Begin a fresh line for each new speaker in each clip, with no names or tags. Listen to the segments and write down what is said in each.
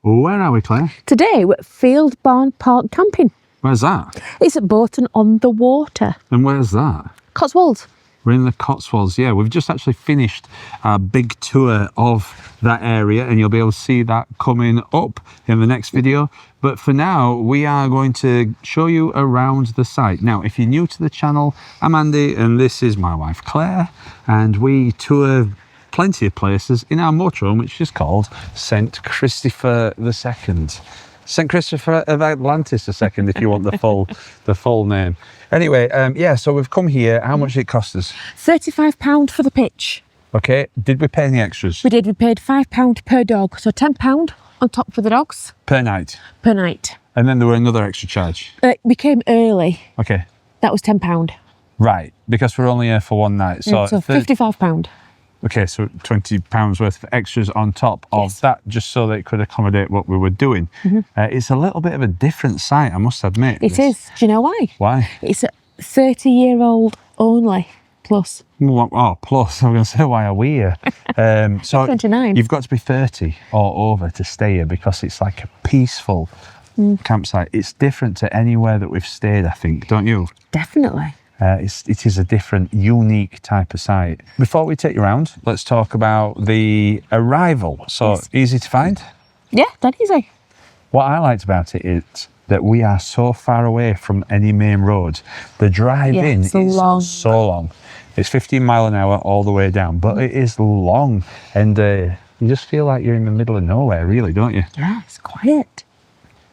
Where are we, Claire?
Today we're at Field Barn Park Camping.
Where's that?
It's at Bourton-on-the-Water.
And where's that?
Cotswolds.
We're in the Cotswolds, yeah. We've just actually finished our big tour of that area, and you'll be able to see that coming up in the next video. But for now, we are going to show you around the site. Now, if you're new to the channel, I'm Andy, and this is my wife, Claire, and we tour plenty of places in our motorhome, which is called St. Christopher II. St. Christopher of Atlantis II, if you want the full name. Anyway, yeah, so we've come here. How much did it cost us?
£35 for the pitch.
Okay, did we pay any extras?
We did. We paid £5 per dog, so £10 on top for the dogs.
Per night?
Per night.
And then there were another extra charge?
We came early.
Okay.
That was £10.
Right, because we're only here for one night. So,
so £55.
Okay, so £20 worth of extras on top of that, just so that it could accommodate what we were doing. It's a little bit of a different site, I must admit.
It is. Do you know why?
Why?
It's a 30-year-old only, plus.
Oh, plus. I was going to say, why are we here? So
29.
You've got to be 30 or over to stay here, because it's like a peaceful campsite. It's different to anywhere that we've stayed, I think, don't you?
Definitely.
It is a different, unique type of site. Before we take you around, let's talk about the arrival. So,
Yes.
Easy to find?
Yeah, that easy.
What I liked about it is that we are so far away from any main roads. The drive in is
long.
so long. It's 15 mile an hour all the way down, but it is long. And you just feel like you're in the middle of nowhere, really, don't you?
Yeah, it's quiet.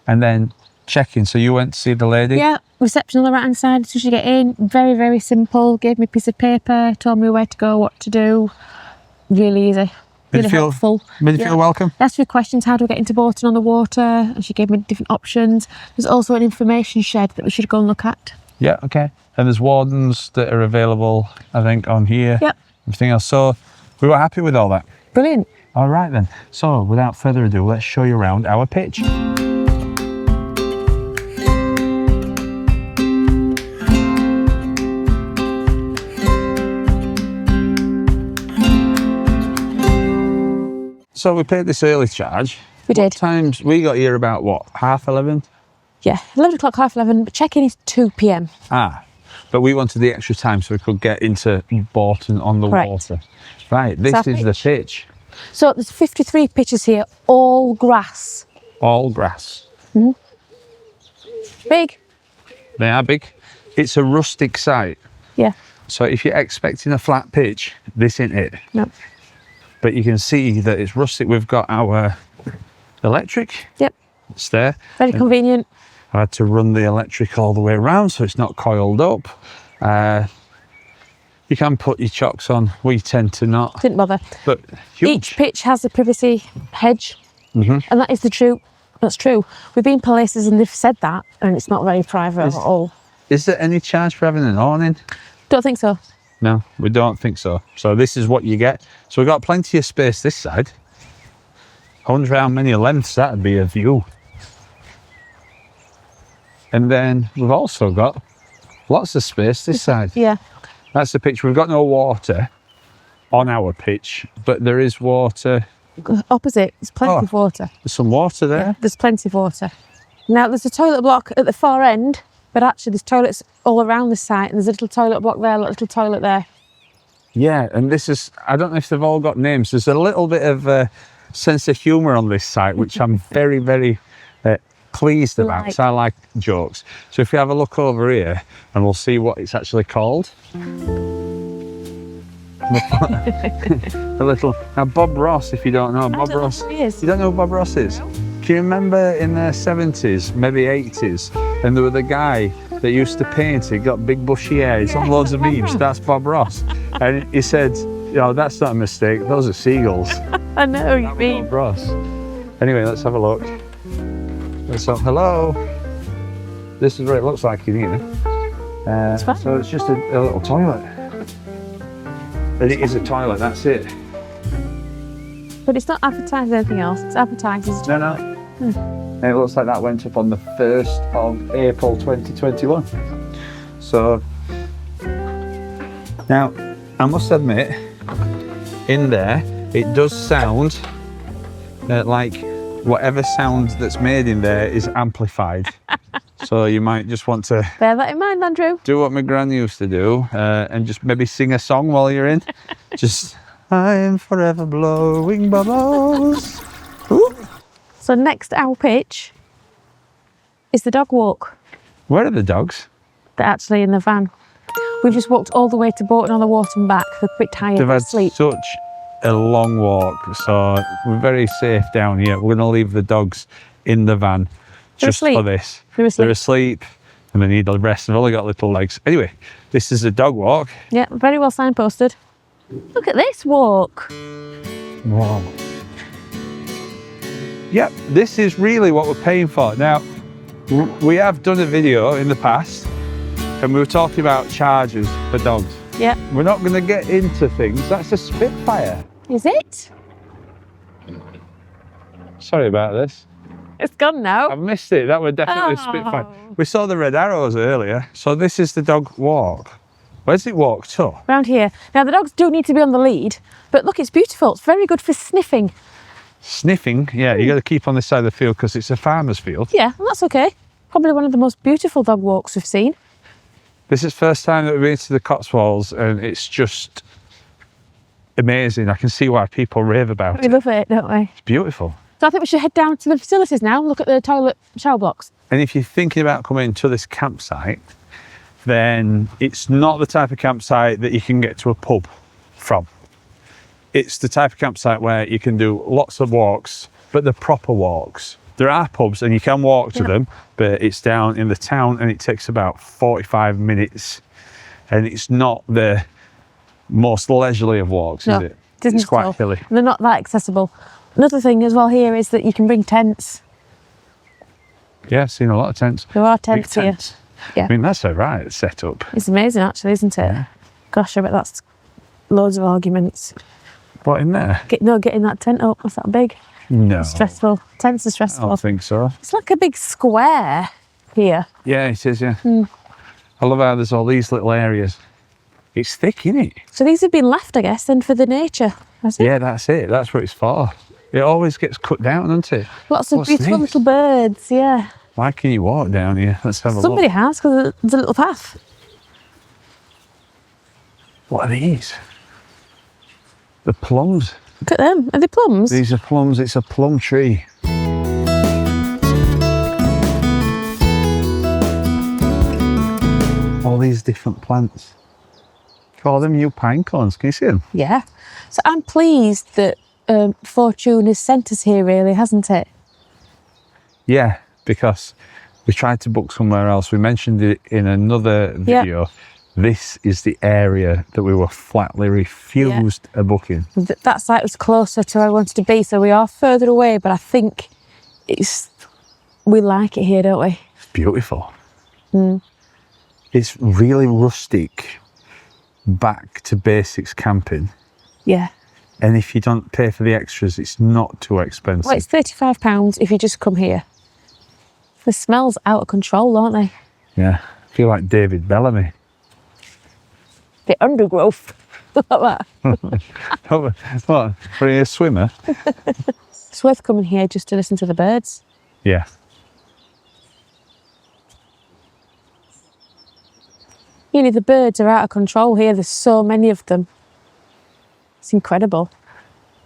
And then check-in. So you went to see the lady?
Yeah, reception on the right-hand side. As soon as you get in, very, very simple. Gave me a piece of paper, told me where to go, what to do. Really easy. Really helpful.
Did you feel welcome?
Asked me questions, how do I get into Bourton-on-the-Water? And she gave me different options. There's also an information shed that we should go and look at.
Yeah, okay. And there's wardens that are available, I think, on here.
Yep.
Everything else. So we were happy with all that.
Brilliant.
All right then. So without further ado, let's show you around our pitch. So we paid this early charge.
We did.
What times? We got here about what, 11:30?
Yeah, 11 o'clock, 11:30, but check-in is 2 p.m.
Ah, but we wanted the extra time so we could get into Bourton-on-the-Water. Right, this is the pitch.
So there's 53 pitches here, all grass.
All grass.
Big.
They are big. It's a rustic site.
Yeah.
So if you're expecting a flat pitch, this ain't it.
No.
But you can see that it's rustic. We've got our electric.
Yep.
It's there.
Very convenient.
I had to run the electric all the way around so it's not coiled up. You can put your chocks on. We tend to not.
Didn't bother.
But huge.
Each pitch has a privacy hedge, and that is that's true. We've been places and they've said that, and it's not very private at all.
Is there any charge for having an awning?
Don't think so.
No, we don't think so. So this is what you get. So we've got plenty of space this side. I wonder how many lengths that would be of view. And then we've also got lots of space this side.
Yeah.
That's the pitch. We've got no water on our pitch, but there is water.
Opposite, there's plenty of water.
There's some water there.
Yeah, there's plenty of water. Now there's a toilet block at the far end, but actually there's toilets all around the site, and there's a little toilet block there, a little toilet there.
Yeah, and this is, I don't know if they've all got names. There's a little bit of a sense of humour on this site, which I'm very, very pleased about, because I like jokes. So if you have a look over here, and we'll see what it's actually called. A little, now Bob Ross, if you don't know, Bob Ross. You don't know who Bob Ross is? No. Can you remember in the 70s, maybe 80s, and there was the guy that used to paint, he got big bushy hair, he's on loads of memes, that's Bob Ross. And he said, you know, that's not a mistake, those are seagulls.
I know you mean.
Bob Ross. Anyway, let's have a look. So, hello. This is what it looks like in here. So it's just a little toilet. And it is a toilet, that's it.
But it's not advertised anything else, it's advertised as a toilet.
No. And it looks like that went up on the 1st of April 2021. So, now, I must admit, in there, it does sound like whatever sound that's made in there is amplified. So you might just want to
Bear that in mind, Andrew.
do what my gran used to do and just maybe sing a song while you're in. Just, I'm forever blowing bubbles. Ooh.
So next our pitch is the dog walk.
Where are the dogs?
They're actually in the van. We've just walked all the way to Bourton-on-the-Water and back. They're a bit tired.
They've had
Sleep.
such a long walk, so we're very safe down here. We're going to leave the dogs in the van just
asleep.
for this.
They're asleep.
They're asleep and they need a rest. They've only got little legs. Anyway, this is a dog walk.
Yeah, very well signposted. Look at this walk.
Wow. Yep, this is really what we're paying for. Now, we have done a video in the past and we were talking about charges for dogs.
Yeah.
We're not going to get into things. That's a Spitfire.
Is it?
Sorry about this.
It's gone now.
I've missed it. That was definitely a Spitfire. We saw the red arrows earlier. So this is the dog walk. Where's it walk to?
Around here. Now the dogs do need to be on the lead, but look, it's beautiful. It's very good for sniffing.
Sniffing? Yeah, you got to keep on this side of the field because it's a farmer's field.
Yeah, and that's okay. Probably one of the most beautiful dog walks we've seen.
This is the first time that we've been to the Cotswolds and it's just amazing. I can see why people rave about
We
it.
love it, don't we?
It's beautiful.
So I think we should head down to the facilities now and look at the toilet shower blocks.
And if you're thinking about coming to this campsite, then it's not the type of campsite that you can get to a pub from. It's the type of campsite where you can do lots of walks, but the proper walks. There are pubs and you can walk to them, but it's down in the town and it takes about 45 minutes. And it's not the most leisurely of walks, is it?
It's
quite hilly.
They're not that accessible. Another thing as well here is that you can bring tents.
Yeah, I've seen a lot of tents.
There are
Big
tents here.
tents.
Yeah.
I mean, that's a right setup.
It's amazing actually, isn't it?
Yeah.
Gosh, I bet that's loads of arguments.
What, in there?
Getting that tent up, was that big?
No.
It's stressful. Tents are
I
stressful.
don't think so.
It's like a big square here.
Yeah, it is, yeah. I love how there's all these little areas. It's thick, isn't it?
So these have been left, I guess, then for the nature, has it?
Yeah, that's it. That's what it's for. It always gets cut down, doesn't it?
Lots of
What's
beautiful
this?
little birds, yeah.
Why can you walk down here? Let's have a
Somebody
look.
has, because there's a little path.
What are these? The plums.
Look at them. Are they plums?
These are plums. It's a plum tree. All these different plants. Call them new pine cones. Can you see them?
Yeah. So I'm pleased that Fortune has sent us here, really, hasn't it?
Yeah, because we tried to book somewhere else. We mentioned it in another video. This is the area that we were flatly refused a booking.
That site was closer to where I wanted to be, so we are further away, but I think we like it here, don't we?
It's beautiful. It's really rustic, back to basics camping.
Yeah.
And if you don't pay for the extras, it's not too expensive.
Well, it's £35 if you just come here. The smells out of control, aren't they?
Yeah, I feel like David Bellamy.
The undergrowth. Like that.
What, for a swimmer?
It's worth coming here just to listen to the birds.
Yeah.
You know, the birds are out of control here. There's so many of them. It's incredible.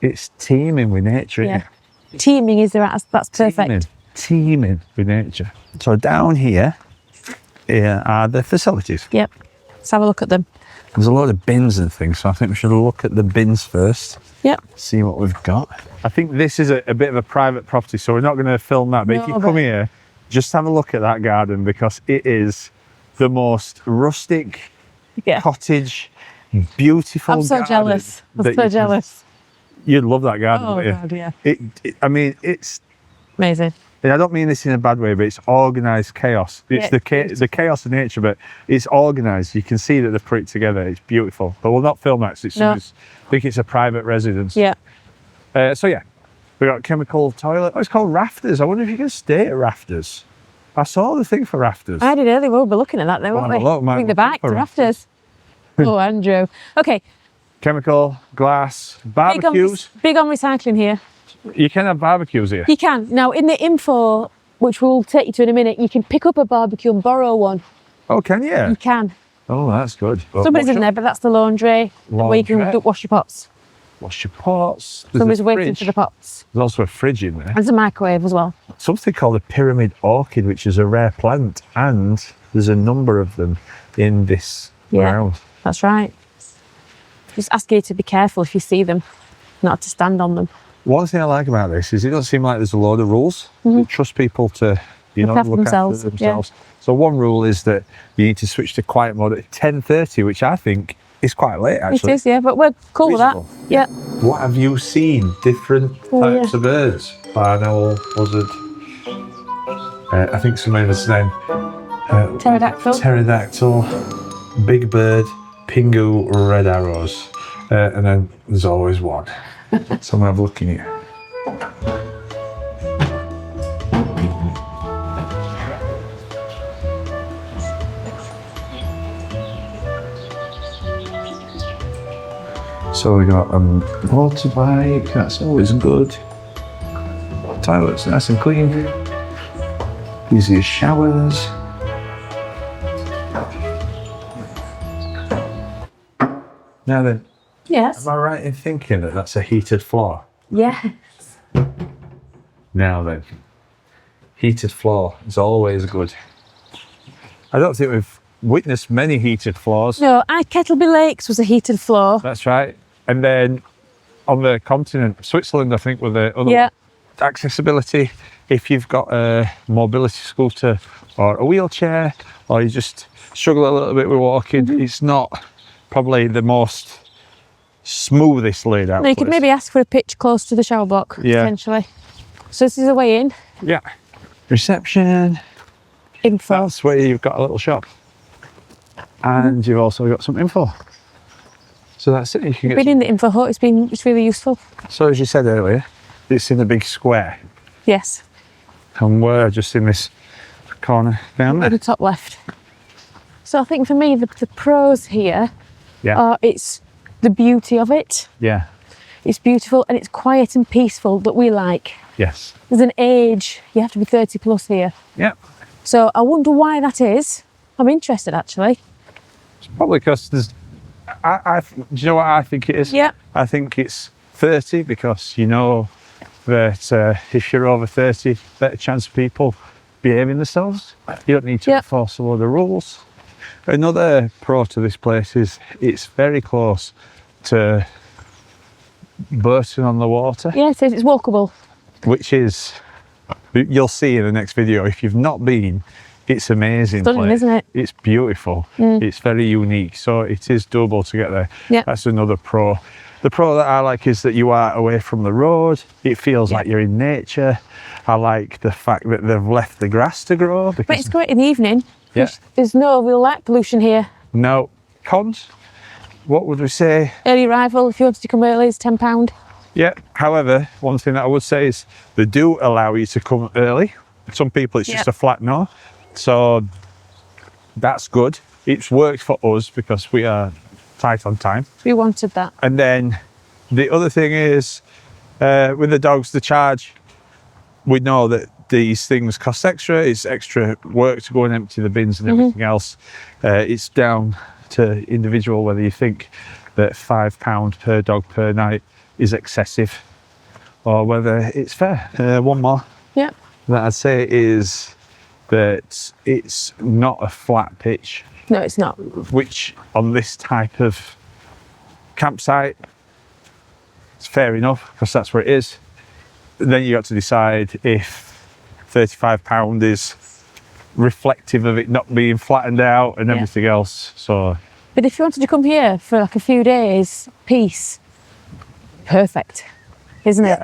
It's teeming with nature, isn't it?
Teeming is there. That's perfect.
Teeming with nature. So down here are the facilities.
Yep. Let's have a look at them.
There's a lot of bins and things, so I think we should look at the bins first.
Yep.
See what we've got. I think this is a bit of a private property, so we're not going to film that. But if you come here, just have a look at that garden because it is the most rustic cottage, beautiful.
I'm so jealous. I'm so jealous.
You'd love that garden.
Oh,
wouldn't you?
God, yeah.
I mean, it's
amazing.
And I don't mean this in a bad way, but it's organised chaos. It's the chaos of nature, but it's organised. You can see that they've put it together. It's beautiful. But we'll not film that. I think it's a private residence.
Yeah.
So yeah, we got chemical toilet. Oh, it's called Rafters. I wonder if you can stay at Rafters. I saw the thing for Rafters.
I did earlier. We'll be looking at that then, won't we? Bring the back to Rafters. Oh, Andrew. Okay.
Chemical, glass, barbecues.
Big on recycling here.
You can have barbecues here.
You can. Now, in the info, which we'll take you to in a minute, you can pick up a barbecue and borrow one.
Oh, can you?
You can.
Oh, that's good.
Somebody's in there, but that's the laundry, where you can wash your pots.
Wash your pots. There's
Somebody's
a
waiting
fridge.
for the pots.
There's also a fridge in there.
There's a microwave as well.
Something called a pyramid orchid, which is a rare plant, and there's a number of them in this ground.
That's right. Just ask you to be careful if you see them, not to stand on them.
One thing I like about this is it doesn't seem like there's a load of rules. You trust people to, look after themselves.
Yeah.
So one rule is that you need to switch to quiet mode at 10:30, which I think is quite late, actually.
It is, yeah, but we're cool with that. Yeah.
What have you seen? Different types of birds? Barn owl, buzzard. I think some of its name.
Pterodactyl.
Pterodactyl, big bird, pingu, red arrows. And then there's always one. So I'm going to have a look in here. So we got a motorbike, that's always good. Toilets nice and clean. Easy showers. Now then,
Yes.
am I right in thinking that that's a heated floor?
Yes.
Now then, heated floor is always good. I don't think we've witnessed many heated floors.
No, Kettleby Lakes was a heated floor.
That's right. And then on the continent, Switzerland, I think, with the other
Yeah.
one. Accessibility, if you've got a mobility scooter or a wheelchair, or you just struggle a little bit with walking, it's not probably the most smoothest laid out
No, you could
place.
maybe ask for a pitch close to the shower block, potentially. So this is a way in.
Yeah. Reception.
Info.
That's where you've got a little shop. And you've also got some info. So that's it. You can
Been in the info hut, it's really useful.
So as you said earlier, it's in a big square.
Yes.
And we're just in this corner down
At
there.
the top left. So I think for me, the pros here are it's the beauty of it.
Yeah.
It's beautiful and it's quiet and peaceful that we like.
Yes.
There's an age, you have to be 30 plus here.
Yeah.
So I wonder why that is. I'm interested actually.
It's probably because there's. Do you know what I think it is?
Yeah.
I think it's 30 because you know that if you're over 30, better chance of people behaving themselves. You don't need to enforce a load of rules. Another pro to this place is it's very close to Bourton-on-the-Water.
Yeah, it is. It's walkable.
Which is, you'll see in the next video, if you've not been, it's amazing.
Stunning,
place.
isn't it?
It's beautiful. It's very unique. So it is doable to get there.
Yeah.
That's another pro. The pro that I like is that you are away from the road. It feels like you're in nature. I like the fact that they've left the grass to grow.
But
Because
it's great in the evening.
Yeah.
There's no real light pollution here.
no cons. What would we say?
Early arrival, if you wanted to come early, is £10.
Yeah. However, one thing that I would say is they do allow you to come early. Some people, it's just a flat no. So that's good. It's worked for us because we are tight on time.
We wanted that.
And then the other thing is with the dogs, the charge, we know that these things cost extra. It's extra work to go and empty the bins and everything else. It's down to individual whether you think that £5 per dog per night is excessive or whether it's fair. One more
Yeah.
that I'd say is that it's not a flat pitch,
No, it's not.
which on this type of campsite, it's fair enough because that's where it is. Then you got to decide if £35 is reflective of it not being flattened out and everything else. So,
But if you wanted to come here for like a few days, peace, perfect, isn't it?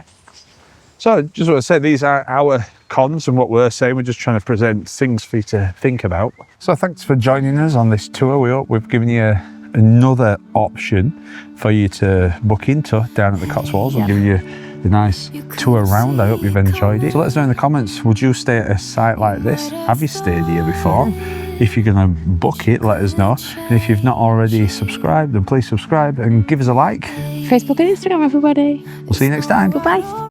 so I just want to say these are our cons and what we're saying. We're just trying to present things for you to think about. So thanks for joining us on this tour. We hope we've given you another option for you to book into down at the Cotswolds. We'll give you a nice tour around. I hope you've enjoyed it. So let us know in the comments, would you stay at a site like this? Have you stayed here before? If you're going to book it, let us know. And if you've not already subscribed, then please subscribe and give us a like.
Facebook and Instagram, everybody.
We'll see you next time.
Goodbye.